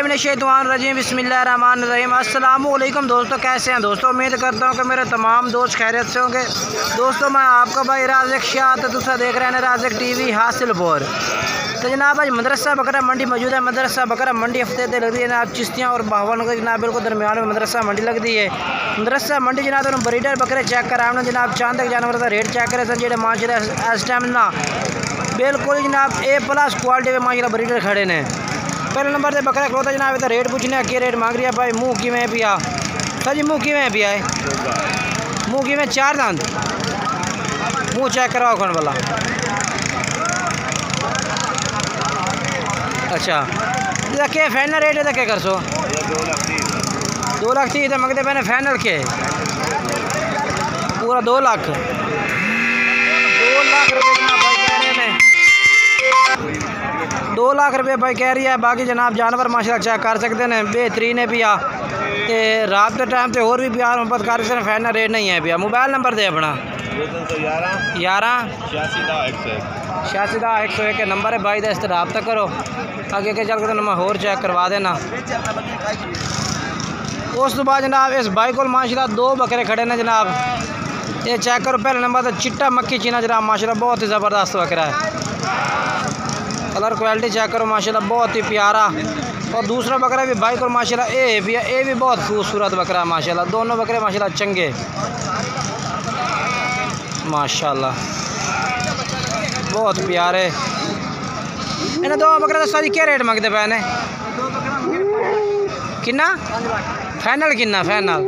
बिस्मिल्लाहिर्रहमानिर्रहीम बिस्मिल्लाहिर्रहमानिर्रहीम। अस्सलाम वालेकुम दोस्तों, कैसे हैं दोस्तों? उम्मीद करता हूँ कि मेरे तमाम दोस्त खैरियत से होंगे। दोस्तों मैं आपका भाई राज़िक शाह, तो दूसरा देख रहे हैं राज़िक टीवी हासिलपुर। तो जनाब आज मदरसा बकरा मंडी मौजूद है। मदरसा बकरा मंडी हफ्ते से लगती है जनाब चिश्तियाँ और बावन को जनाब बिल्कुल दरमियान में मदरसा मंडी लगती है। मदरसा मंडी जनाब तो ब्रीडर बकरे चेक कराने जनाब चांद तक जानवर का रेट चेक करे जो माशाल्लाह इस टाइम ना बिल्कुल जनाब A+ क्वालिटी में माशाल्लाह ब्रीडर खड़े ने। पहले नंबर से बकरा खलोता जनाब इधर रेट पूछने क्या रेट मांग रही है भाई। मुँह की में पिया सर जी, मुँह की में पिया है, मुँह की में 4 दांत। मुँह चेक कराओ कौन वाला। अच्छा क्या फाइनल रेट है? क्या कर सो 2,30,000 मंगते मैंने फाइनल के पूरा 2 लाख रुपये भाई कह रहे हैं। 2 लाख रुपये भाई कह रही है। बाकी जनाब जानवर माशाल्लाह चेक कर सकते हैं, बेहतरीन है पिया। तो रात के टाइम से और भी प्यार मोहब्बत कर सकते हैं। फाइनल रेट नहीं है पिया। मोबाइल नंबर दे अपना 11 86 101 के नंबर है भाई, इस तरह रब्ता करो। आगे के चल के तो मैं होर चेक करवा देना। उस तो बाद जनाब इस भाई को माशाल्लाह 2 बकरे खड़े ने जनाब, ये चेक करो। पहले नंबर तो चिट्टा मक्खी चीना जनाब माशाल्लाह बहुत ही ज़बरदस्त बकरा है। कलर क्वालिटी चेक करो माशाल्लाह बहुत ही प्यारा। और दूसरा बकरा भी भाई को माशाल्लाह ए भी बहुत खूबसूरत बकरा है माशाल्लाह। दोनों बकरे माशाल्लाह चंगे माशाल्लाह बहुत प्यारे। इन्हें 2 बकरे तो सारी क्या रेट मंगते पे ने? किन्ना फाइनल किन्ना? फाइनल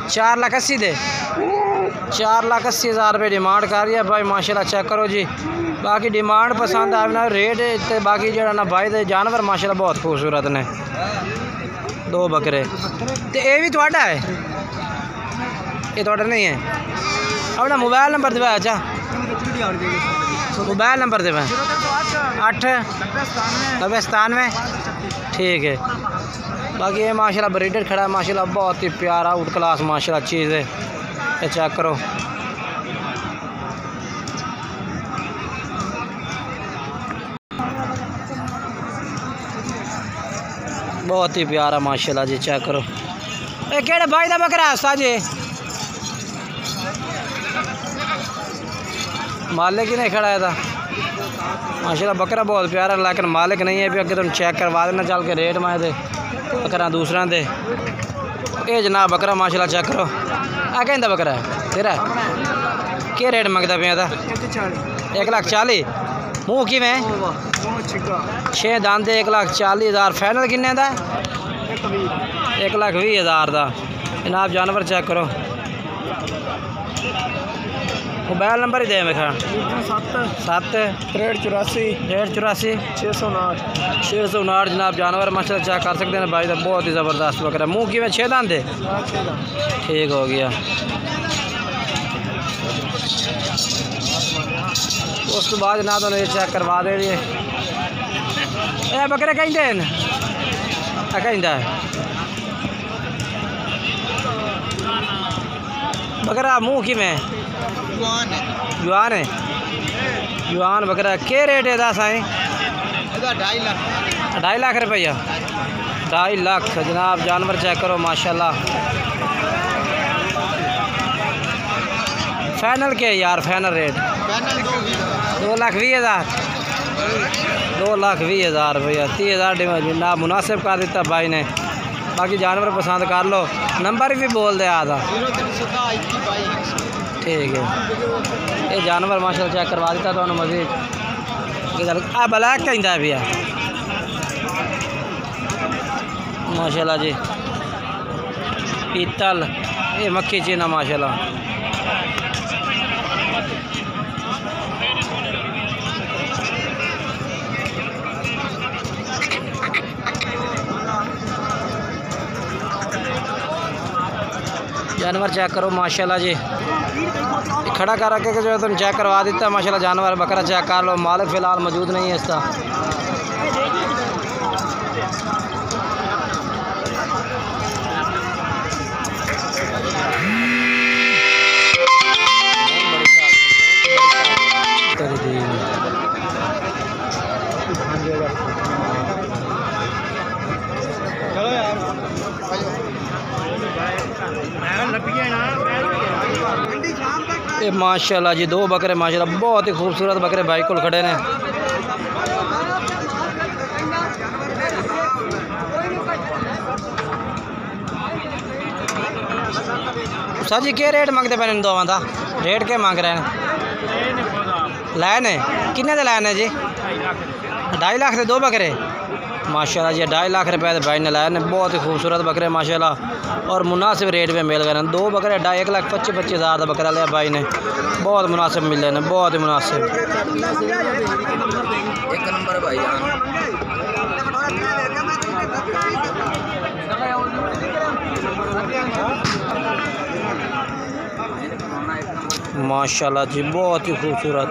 4,80,000 दे। 4,80,000 रुपये डिमांड कर रही है भाई माशाल्लाह। चेक करो जी। बाकी डिमांड पसंद आए ना रेट तो बाकी जो ना भाई दे जानवर माशाल्लाह बहुत खूबसूरत ने। 2 बकरे तो ये भी थोड़ा है, ये थोड़ा नहीं है। अपना मोबाइल नंबर दे। अच्छा मोबाइल नंबर दे 8 90 ठीक है। बाकी ये माशाल्लाह ब्रीडर खड़ा है माशाल्लाह बहुत ही प्यारा आउट क्लास माशाल्लाह चीज़ है। ये चेक करो। बहुत ही प्यारा माशाल्लाह जी। चेक करो ये केड़े भाई का बकरा है साजे? मालिक ही नहीं खड़ा है था माशाल्लाह। बकरा बहुत प्यारा लेकिन मालिक नहीं है। भी अगर तुम चेक करवा देना चल के रेट मैं दे बकरा दूसरा दे। ये जनाब बकरा माशाल्लाह चेक करो। आ कहता बकरा है तेरा क्या रेट मंगता पे था? 1,40,000। मुँह की में 6 दांत 1,40,000। फाइनल किन्ने का? 1,20,000 का जनाब। जानवर चेक करो। मोबाइल नंबर ही दे मेरा 7 63 659 जनाब। जानवर माशाल्लाह चेक कर सकते हैं भाई तो बहुत ही ज़बरदस्त बकरा। मुँह की में 6 दांत दे ठीक हो गया। उस तो बाद ना तो ये चेक करवा दे रही है। बकरे कहीं दें कहीं बकरा मुँह की में जुआन है। जुआन बकरा क्या रेट है? 10 है 2.5 लाख रुपया। 2.5 लाख जनाब। जानवर चेक करो माशाल्लाह। फाइनल के यार फाइनल रेट 2,20,000 2,20,000 रुपया। 30,000 ना मुनासिब कर दिता भाई ने। बाकी जानवर पसंद कर लो। नंबर भी बोल दे आधा ठीक है। ये जानवर माशाल्लाह चेक करवा देता तो मजीद आ ब्लैक कहता भी है माशाल्लाह जी। पीतल ये मक्खी चीना माशाल्लाह। जानवर चेक करो माशाल्लाह जी। खड़ा कर रखे जो तुम चेक करवा देता माशाल्लाह। जानवर बकरा चेक कर लो। मालिक फ़िलहाल मौजूद नहीं है इसका। ये माशाल्लाह जी 2 बकरे माशाल्लाह बहुत ही खूबसूरत बकरे भाई को खड़े ने। सर जी क्या रेट मंगते पे दोवां का? रेट क्या मांग रहे हैं? लैन है किन्ने दे लैन है जी? 2.5 लाख के 2 बकरे माशाल्लाह जी। 2.5 लाख रुपए भाई ने लाए ने। बहुत ही खूबसूरत बकरे माशाल्लाह और मुनासिब रेट में मिल गए। 2 बकरे 1,25,000 का बकरा लिया भाई ने। बहुत मुनासिब मिले ने, बहुत ही मुनासिब। एक नंबर भाई माशाल्लाह जी, बहुत ही खूबसूरत।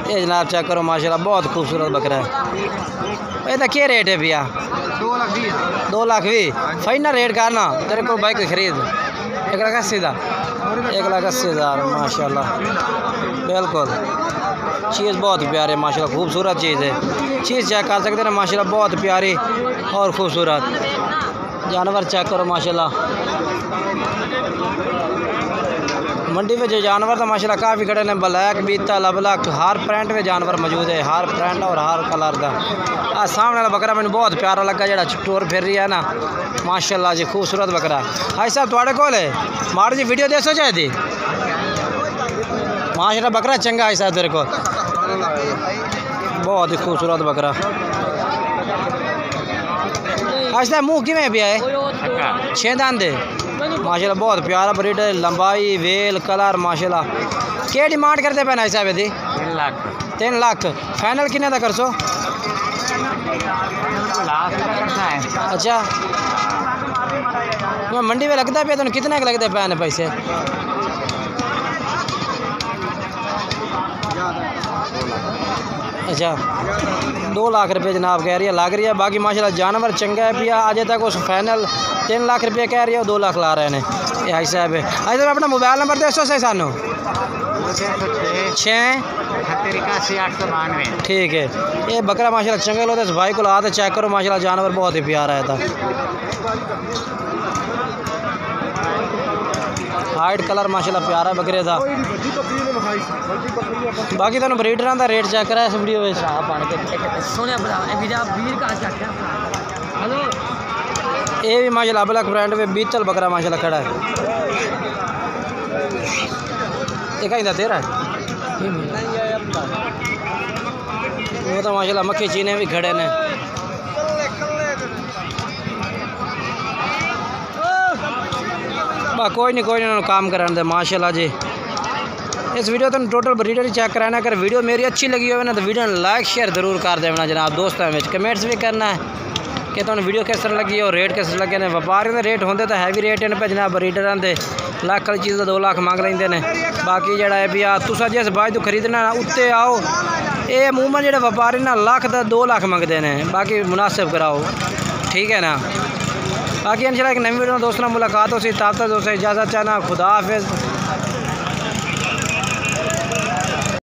ये जनाब चेक करो माशाल्लाह बहुत खूबसूरत बकरा है। ये क्या रेट है भैया? 2 लाख भी फाइनल रेट करना तेरे को बाइक खरीद 1,80,000 1,80,000 माशाल्लाह। बिल्कुल चीज़ बहुत प्यारी माशाल्लाह, खूबसूरत चीज़ है। चीज़ चेक कर सकते हैं माशाल्लाह, बहुत प्यारी और खूबसूरत जानवर चेक करो माशाल्लाह। मंडी में जो जानवर तो माशाल्लाह काफ़ी खड़े ने। ब्लैक बीता लबलक हर प्रिंट में जानवर मौजूद है, हर प्रिंट और हर कलर का। आज सामने वाला बकरा मैंने बहुत प्यारा लगा जो टूर फिर रही है ना माशाल्लाह जी, खूबसूरत बकरा। हाई साहब थोड़े को माड़ जी वीडियो दे सो चाहे थी माशाल्लाह बकरा चंगा है साहब तेरे को, बहुत ही खूबसूरत बकरा। अच्छा मुँह किमें भी है? 6 दांत है माशाल्लाह, बहुत प्यारा ब्रीड है। लंबाई वेल कलर माशाल्लाह। क्या डिमांड करते पे ना साहब दी? 3 लाख फाइनल किन्ने का कर सो? अच्छा मैं मंडी में लगता पे तो कितने के लगते पे पैसे? अच्छा 2 लाख रुपये जनाब कह रही है, लग रही है। बाकी माशाल्लाह जानवर चंगा है पिया। अजय तक उस फाइनल 3 लाख रुपये कह रही है, 2 लाख ला रहे हैं ये हाई साहब है। हाई साहब अपना मोबाइल नंबर दे सो सानू 681 ठीक है। ये बकरा माशाल्लाह चंगा लो इस भाई को ला तो चेक करो माशाल्लाह, जानवर बहुत ही प्यारा है था। हाइट कलर माशाल्लाह प्यारा बकरे था। बाकी तुम ब्रीडर का रेट चेक करा इस वीडियो में। ये भी माशाल्लाह ब्लैक ब्रांड में बीतल बकरा माशाल्लाह खड़ा है। ये कहीं तेरा है वो तो माशाल्लाह मक्खी चीने भी खड़े ने। कोई नहीं उन्होंने काम कराने दे माशाल्लाह जी। इस वीडियो तो टोटल ब्रीडर ही चेक कराना। अगर वीडियो मेरी अच्छी लगी हो ना तो वीडियो लाइक शेयर ज़रूर कर देना जनाब। दोस्तों में कमेंट्स भी करना है कि तुम वीडियो किस तरह लगी और रेट किस लगे ने। व्यापारियों के रेट होंगे तो हैवी रेट इन पे जनाब। ब्रीडर के लाख वाली चीज़ 2 लाख मांग लेंगे ने। बाकी जरा है भी तुस जिस बाई तो खरीदना उत्ते आओ। ये अमूमन जो व्यापारी ना लाख का 2 लाख मंगते हैं। बाकी मुनासिब कराओ ठीक है ना। बाकी इंशाल्लाह एक नई वीडियो में दोस्तों मुलाकात हो सी। तब तक दोस्तों इजाज़त चाहना। खुदा हाफिज़।